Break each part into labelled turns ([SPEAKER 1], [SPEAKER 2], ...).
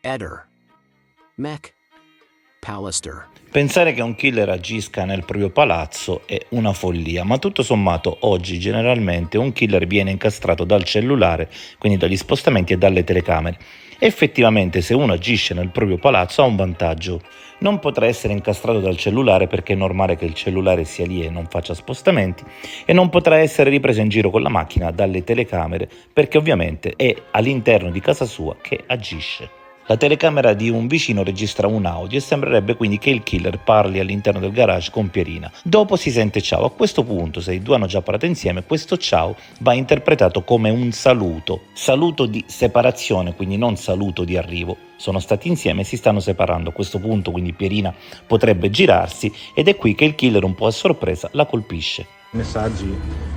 [SPEAKER 1] Eder. Mech. Pallister.
[SPEAKER 2] Pensare che un killer agisca nel proprio palazzo è una follia, ma tutto sommato oggi generalmente un killer viene incastrato dal cellulare, quindi dagli spostamenti e dalle telecamere. Effettivamente se uno agisce nel proprio palazzo ha un vantaggio. Non potrà essere incastrato dal cellulare perché è normale che il cellulare sia lì e non faccia spostamenti, e non potrà essere ripreso in giro con la macchina dalle telecamere perché ovviamente è all'interno di casa sua che agisce. La telecamera di un vicino registra un audio e sembrerebbe quindi che il killer parli all'interno del garage con Pierina. Dopo si sente ciao. A questo punto, se i due hanno già parlato insieme, questo ciao va interpretato come un saluto. Saluto di separazione, quindi non saluto di arrivo. Sono stati insieme e si stanno separando. A questo punto quindi Pierina potrebbe girarsi ed è qui che il killer, un po' a sorpresa, la colpisce.
[SPEAKER 3] Messaggi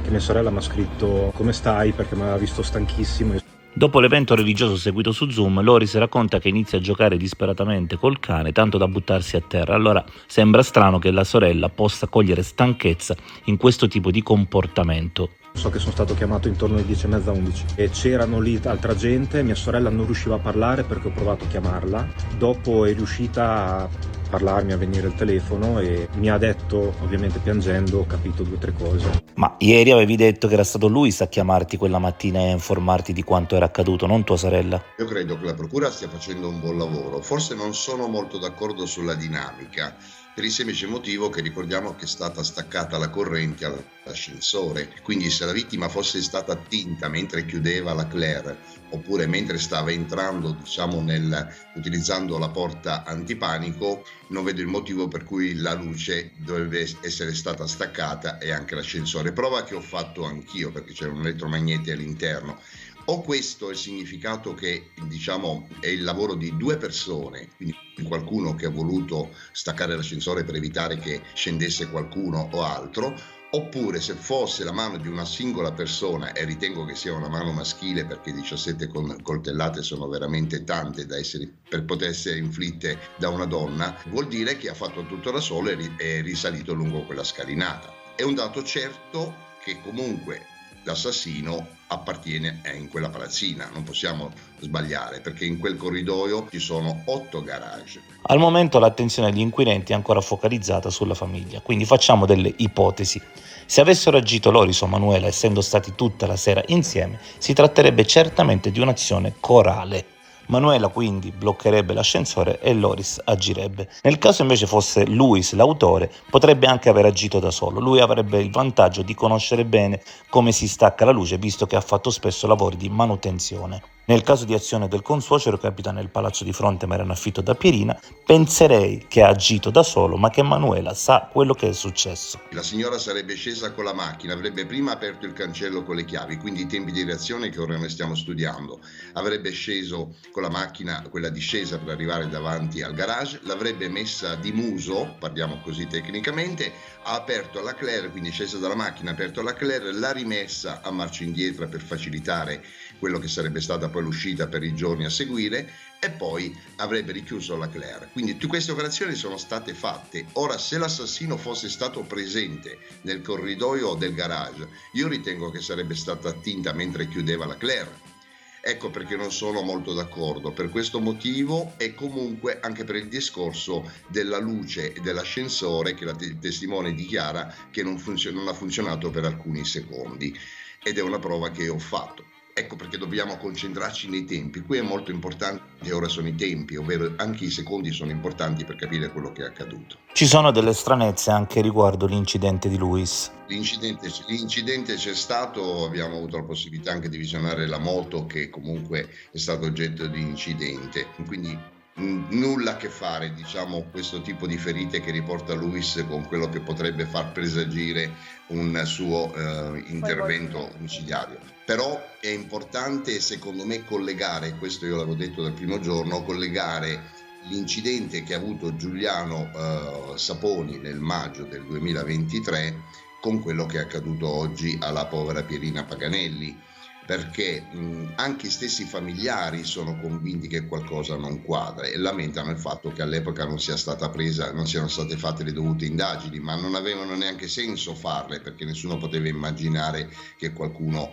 [SPEAKER 3] che mia sorella mi ha scritto come stai perché mi aveva visto stanchissimo.
[SPEAKER 2] Dopo l'evento religioso seguito su Zoom, Loris racconta che inizia a giocare disperatamente col cane, tanto da buttarsi a terra. Allora sembra strano che la sorella possa cogliere stanchezza in questo tipo di comportamento.
[SPEAKER 3] So che sono stato chiamato intorno alle 10:30, 11 e c'erano lì altra gente, mia sorella non riusciva a parlare perché ho provato a chiamarla, dopo è riuscita a parlarmi, a venire il telefono e mi ha detto, ovviamente piangendo, ho capito 2 o 3 cose.
[SPEAKER 2] Ma ieri avevi detto che era stato Luis a chiamarti quella mattina e a informarti di quanto era accaduto, non tua sorella?
[SPEAKER 4] Io credo che la procura stia facendo un buon lavoro, forse non sono molto d'accordo sulla dinamica, per il semplice motivo che ricordiamo che è stata staccata la corrente all'ascensore, quindi se la vittima fosse stata attinta mentre chiudeva la Claire oppure mentre stava entrando, utilizzando la porta antipanico, non vedo il motivo per cui la luce dovrebbe essere stata staccata e anche l'ascensore, prova che ho fatto anch'io perché c'era un elettromagnete all'interno. O questo è il significato che è il lavoro di 2 persone, quindi qualcuno che ha voluto staccare l'ascensore per evitare che scendesse qualcuno o altro, oppure se fosse la mano di una singola persona, e ritengo che sia una mano maschile perché 17 coltellate sono veramente tante per poter essere inflitte da una donna, vuol dire che ha fatto tutto da solo e è risalito lungo quella scalinata. È un dato certo che comunque l'assassino appartiene in quella palazzina, non possiamo sbagliare perché in quel corridoio ci sono 8 garage.
[SPEAKER 2] Al momento l'attenzione degli inquirenti è ancora focalizzata sulla famiglia, quindi facciamo delle ipotesi. Se avessero agito Loris o Manuela essendo stati tutta la sera insieme, si tratterebbe certamente di un'azione corale. Manuela quindi bloccherebbe l'ascensore e Loris agirebbe. Nel caso invece fosse Luis l'autore, potrebbe anche aver agito da solo. Lui avrebbe il vantaggio di conoscere bene come si stacca la luce, visto che ha fatto spesso lavori di manutenzione. Nel caso di azione del consuocero che abita nel palazzo di fronte ma era in affitto da Pierina, penserei che ha agito da solo, ma che Manuela sa quello che è successo.
[SPEAKER 4] La signora sarebbe scesa con la macchina, avrebbe prima aperto il cancello con le chiavi, quindi i tempi di reazione che ora noi stiamo studiando. Avrebbe sceso con la macchina, quella discesa per arrivare davanti al garage, l'avrebbe messa di muso, parliamo così tecnicamente, ha aperto la Claire, quindi scesa dalla macchina, ha aperto la Claire, l'ha rimessa a marcia indietro per facilitare quello che sarebbe stata poi l'uscita per i giorni a seguire, e poi avrebbe richiuso la Claire. Quindi tutte queste operazioni sono state fatte. Ora, se l'assassino fosse stato presente nel corridoio del garage, io ritengo che sarebbe stata attinta mentre chiudeva la Claire. Ecco perché non sono molto d'accordo, per questo motivo e comunque anche per il discorso della luce e dell'ascensore che la testimone dichiara che non ha funzionato per alcuni secondi, ed è una prova che ho fatto. Ecco perché dobbiamo concentrarci nei tempi. Qui è molto importante, ora sono i tempi, ovvero anche i secondi sono importanti per capire quello che è accaduto.
[SPEAKER 2] Ci sono delle stranezze anche riguardo l'incidente di Luis.
[SPEAKER 4] L'incidente c'è stato, abbiamo avuto la possibilità anche di visionare la moto che comunque è stato oggetto di incidente, quindi nulla a che fare, questo tipo di ferite che riporta Luis con quello che potrebbe far presagire un suo intervento omicidiario. Però è importante, secondo me, collegare, questo io l'avevo detto dal primo giorno, collegare l'incidente che ha avuto Giuliano Saponi nel maggio del 2023 con quello che è accaduto oggi alla povera Pierina Paganelli. perché anche i stessi familiari sono convinti che qualcosa non quadra e lamentano il fatto che all'epoca non siano state fatte le dovute indagini, ma non avevano neanche senso farle, perché nessuno poteva immaginare che qualcuno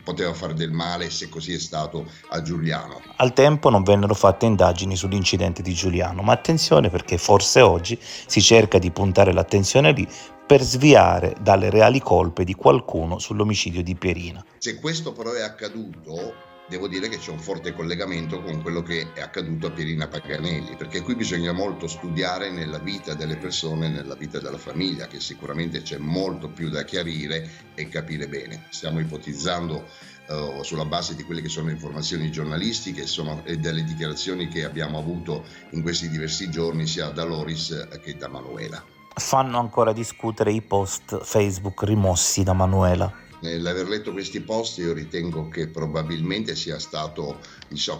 [SPEAKER 4] poteva fare del male, se così è stato, a Giuliano.
[SPEAKER 2] Al tempo non vennero fatte indagini sull'incidente di Giuliano, ma attenzione, perché forse oggi si cerca di puntare l'attenzione lì per sviare dalle reali colpe di qualcuno sull'omicidio di Pierina.
[SPEAKER 4] Se questo però è accaduto, devo dire che c'è un forte collegamento con quello che è accaduto a Pierina Paganelli, perché qui bisogna molto studiare nella vita delle persone, nella vita della famiglia, che sicuramente c'è molto più da chiarire e capire bene. Stiamo ipotizzando sulla base di quelle che sono le informazioni giornalistiche e delle dichiarazioni che abbiamo avuto in questi diversi giorni sia da Loris che da Manuela.
[SPEAKER 2] Fanno ancora discutere i post Facebook rimossi da Manuela.
[SPEAKER 4] Nell'aver letto questi post io ritengo che probabilmente sia stato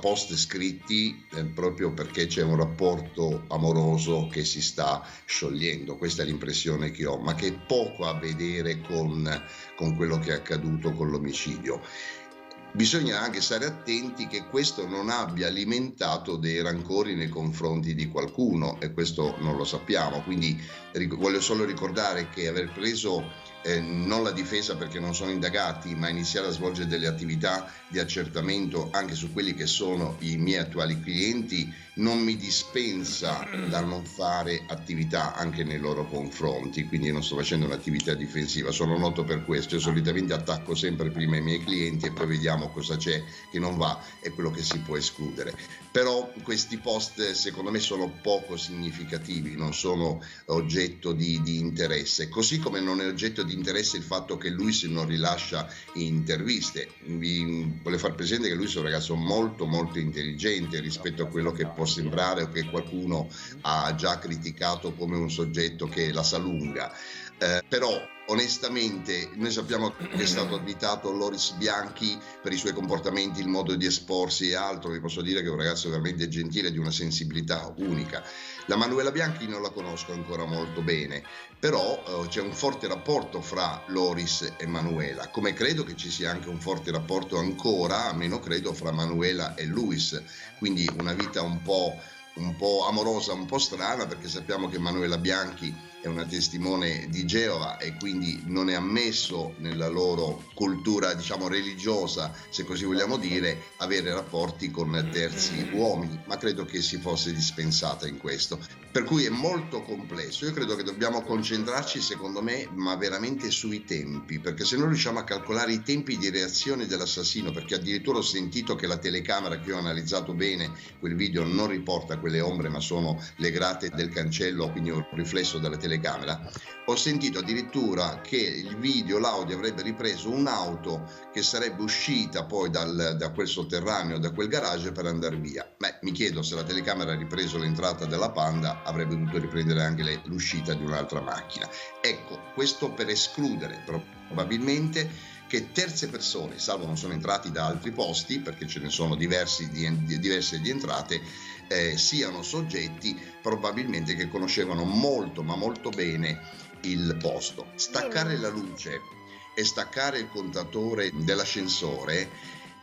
[SPEAKER 4] post scritti proprio perché c'è un rapporto amoroso che si sta sciogliendo, questa è l'impressione che ho, ma che poco ha a vedere con quello che è accaduto con l'omicidio. Bisogna anche stare attenti che questo non abbia alimentato dei rancori nei confronti di qualcuno, e questo non lo sappiamo, quindi voglio solo ricordare che aver preso non la difesa perché non sono indagati, ma iniziare a svolgere delle attività di accertamento anche su quelli che sono i miei attuali clienti non mi dispensa da non fare attività anche nei loro confronti, quindi non sto facendo un'attività difensiva, sono noto per questo. Io solitamente attacco sempre prima i miei clienti e poi vediamo cosa c'è che non va e quello che si può escludere. Però questi post secondo me sono poco significativi, non sono oggetto di interesse, così come non è oggetto di interesse il fatto che Luis non rilascia interviste. Vi voglio far presente che Luis è un ragazzo molto molto intelligente rispetto a quello che può sembrare o che qualcuno ha già criticato come un soggetto che la sa lunga. Però onestamente noi sappiamo che è stato additato Loris Bianchi per i suoi comportamenti, il modo di esporsi e altro. Vi posso dire che è un ragazzo veramente gentile, di una sensibilità unica. La Manuela Bianchi non la conosco ancora molto bene, però c'è un forte rapporto fra Loris e Manuela, come credo che ci sia anche un forte rapporto ancora, almeno credo, fra Manuela e Luis, quindi una vita un po' amorosa, un po' strana, perché sappiamo che Manuela Bianchi è una testimone di Geova e quindi non è ammesso nella loro cultura, diciamo, religiosa, se così vogliamo dire, avere rapporti con terzi uomini, ma credo che si fosse dispensata in questo. Per cui è molto complesso. Io credo che dobbiamo concentrarci, secondo me, ma veramente sui tempi, perché se non riusciamo a calcolare i tempi di reazione dell'assassino, perché addirittura ho sentito che la telecamera, che io ho analizzato bene, quel video non riporta quelle ombre, ma sono le grate del cancello, quindi un riflesso della telecamera. Ho sentito addirittura che l'audio avrebbe ripreso un'auto che sarebbe uscita poi da quel sotterraneo, da quel garage, per andare via. Mi chiedo, se la telecamera ha ripreso l'entrata della Panda, avrebbe dovuto riprendere anche l'uscita di un'altra macchina. Ecco, questo per escludere probabilmente che terze persone, salvo non sono entrati da altri posti, perché ce ne sono diverse di entrate, siano soggetti probabilmente che conoscevano molto ma molto bene il posto. Staccare la luce e staccare il contatore dell'ascensore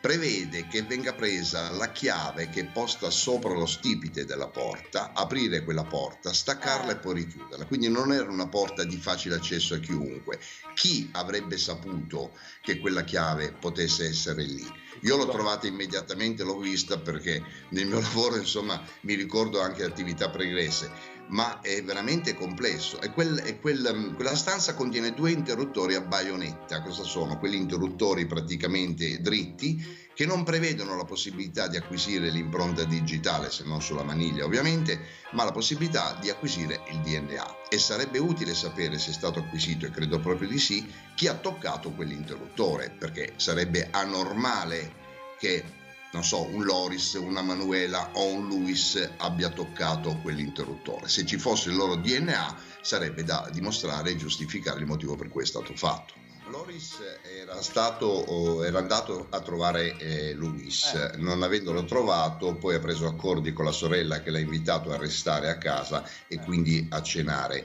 [SPEAKER 4] prevede che venga presa la chiave che è posta sopra lo stipite della porta, aprire quella porta, staccarla e poi richiuderla. Quindi non era una porta di facile accesso a chiunque. Chi avrebbe saputo che quella chiave potesse essere lì? Io l'ho trovata immediatamente, l'ho vista, perché nel mio lavoro, insomma, mi ricordo anche attività pregresse, ma è veramente complesso. Quella stanza contiene 2 interruttori a baionetta. Cosa sono? Quelli interruttori praticamente dritti, che non prevedono la possibilità di acquisire l'impronta digitale, se non sulla maniglia ovviamente, ma la possibilità di acquisire il DNA. E sarebbe utile sapere se è stato acquisito, e credo proprio di sì, chi ha toccato quell'interruttore, perché sarebbe anormale che, non so, un Loris, una Manuela o un Luis abbia toccato quell'interruttore. Se ci fosse il loro DNA sarebbe da dimostrare e giustificare il motivo per cui è stato fatto. Loris era andato a trovare Luis, non avendolo trovato poi ha preso accordi con la sorella, che l'ha invitato a restare a casa e quindi a cenare.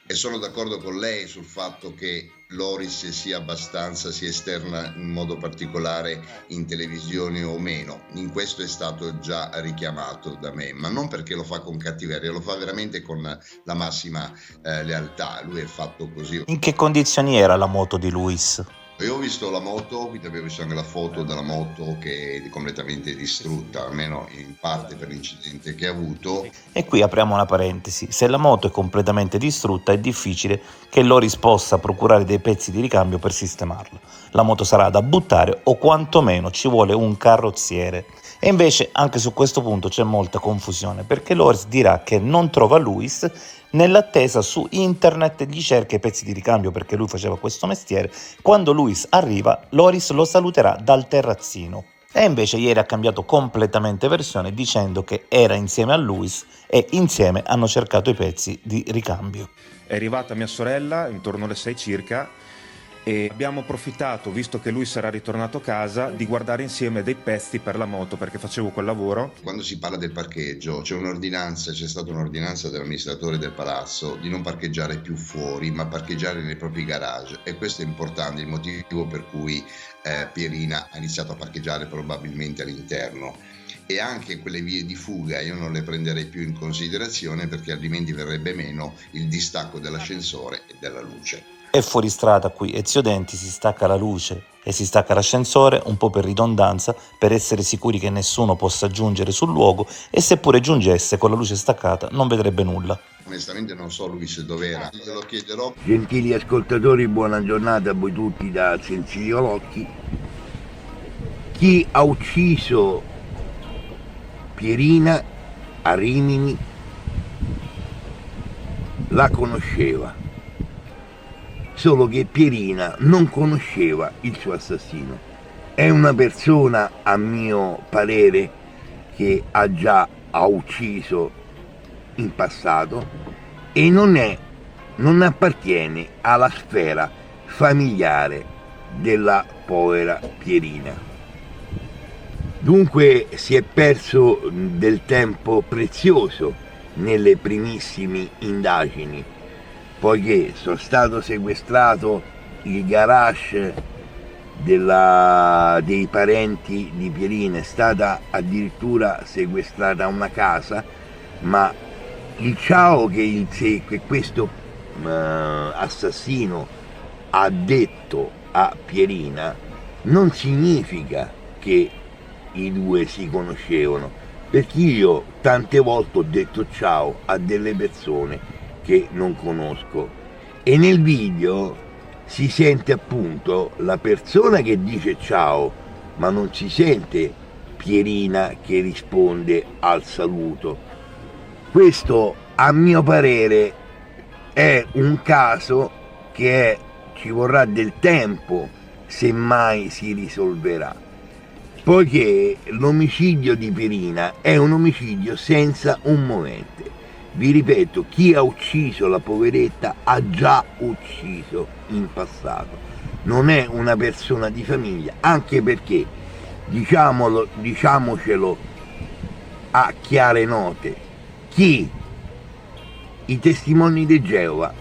[SPEAKER 4] E sono d'accordo con lei sul fatto che Loris si esterna in modo particolare in televisione o meno. In questo è stato già richiamato da me, ma non perché lo fa con cattiveria, lo fa veramente con la massima lealtà. Lui è fatto così.
[SPEAKER 2] In che condizioni era la moto di Luis?
[SPEAKER 4] Io ho visto la moto, quindi avevo visto anche la foto della moto che è completamente distrutta, almeno in parte per l'incidente che ha avuto.
[SPEAKER 2] E qui apriamo una parentesi: se la moto è completamente distrutta è difficile che Loris possa procurare dei pezzi di ricambio per sistemarla. La moto sarà da buttare o quantomeno ci vuole un carrozziere. E invece anche su questo punto c'è molta confusione, perché Loris dirà che non trova Luis, nell'attesa su internet gli cerca i pezzi di ricambio perché lui faceva questo mestiere. Quando Luis arriva, Loris lo saluterà dal terrazzino. E invece ieri ha cambiato completamente versione dicendo che era insieme a Luis e insieme hanno cercato i pezzi di ricambio.
[SPEAKER 3] È arrivata mia sorella intorno alle 6 circa e abbiamo approfittato, visto che lui sarà ritornato a casa, di guardare insieme dei pezzi per la moto perché facevo quel lavoro.
[SPEAKER 4] Quando si parla del parcheggio c'è stata un'ordinanza dell'amministratore del palazzo di non parcheggiare più fuori ma parcheggiare nei propri garage, e questo è importante, il motivo per cui Pierina ha iniziato a parcheggiare probabilmente all'interno. E anche quelle vie di fuga io non le prenderei più in considerazione, perché altrimenti verrebbe meno il distacco dell'ascensore e della luce.
[SPEAKER 2] E fuori strada qui Ezio Denti si stacca la luce e si stacca l'ascensore, un po' per ridondanza, per essere sicuri che nessuno possa giungere sul luogo, e seppure giungesse con la luce staccata non vedrebbe nulla.
[SPEAKER 4] Onestamente non so Luis dov'era, glielo chiederò.
[SPEAKER 5] Gentili ascoltatori, buona giornata a voi tutti da Sensio Locchi. Chi ha ucciso Pierina a Rimini la conosceva, solo che Pierina non conosceva il suo assassino. È una persona, a mio parere, che ha ucciso in passato e non appartiene alla sfera familiare della povera Pierina. Dunque si è perso del tempo prezioso nelle primissime indagini, poiché sono stato sequestrato il garage dei parenti di Pierina, è stata addirittura sequestrata una casa, ma il ciao che questo assassino ha detto a Pierina non significa che i due si conoscevano, perché io tante volte ho detto ciao a delle persone che non conosco, e nel video si sente appunto la persona che dice ciao, ma non si sente Pierina che risponde al saluto. Questo, a mio parere, è un caso che ci vorrà del tempo, se mai si risolverà, poiché l'omicidio di Pierina è un omicidio senza un movente. Vi ripeto, chi ha ucciso la poveretta ha già ucciso in passato, non è una persona di famiglia, anche perché, diciamocelo a chiare note, i testimoni di Geova,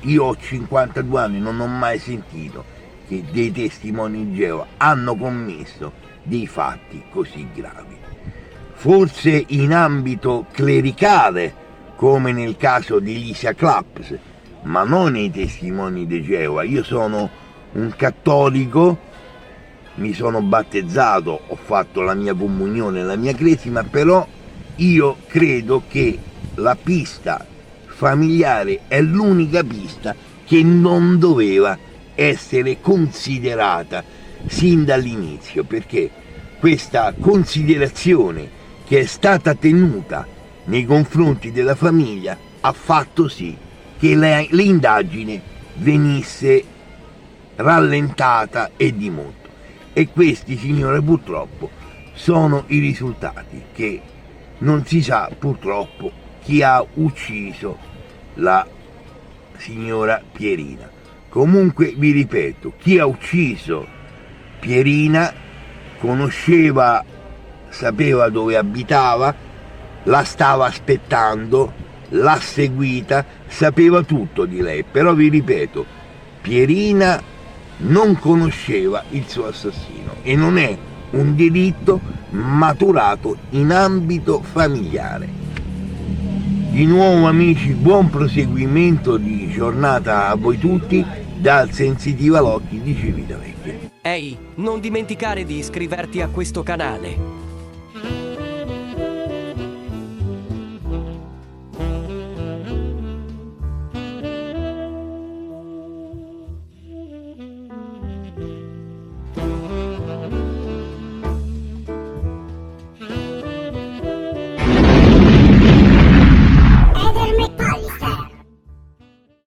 [SPEAKER 5] io ho 52 anni, non ho mai sentito che dei testimoni di Geova hanno commesso dei fatti così gravi. Forse in ambito clericale, come nel caso di Lisa Claps, ma non nei testimoni di Geova. Io sono un cattolico, mi sono battezzato, ho fatto la mia comunione, la mia cresima, però io credo che la pista familiare è l'unica pista che non doveva essere considerata sin dall'inizio, perché questa considerazione che è stata tenuta nei confronti della famiglia ha fatto sì che l'indagine venisse rallentata e di molto, e questi, signore, purtroppo sono i risultati, che non si sa purtroppo chi ha ucciso la signora Pierina. Comunque vi ripeto, chi ha ucciso Pierina conosceva, sapeva dove abitava, la stava aspettando, l'ha seguita, sapeva tutto di lei. Però vi ripeto, Pierina non conosceva il suo assassino e non è un delitto maturato in ambito familiare. Di nuovo amici, buon proseguimento di giornata a voi tutti dal Sensitiva Locchi di Civitavecchia.
[SPEAKER 6] Ehi, non dimenticare di iscriverti a questo canale.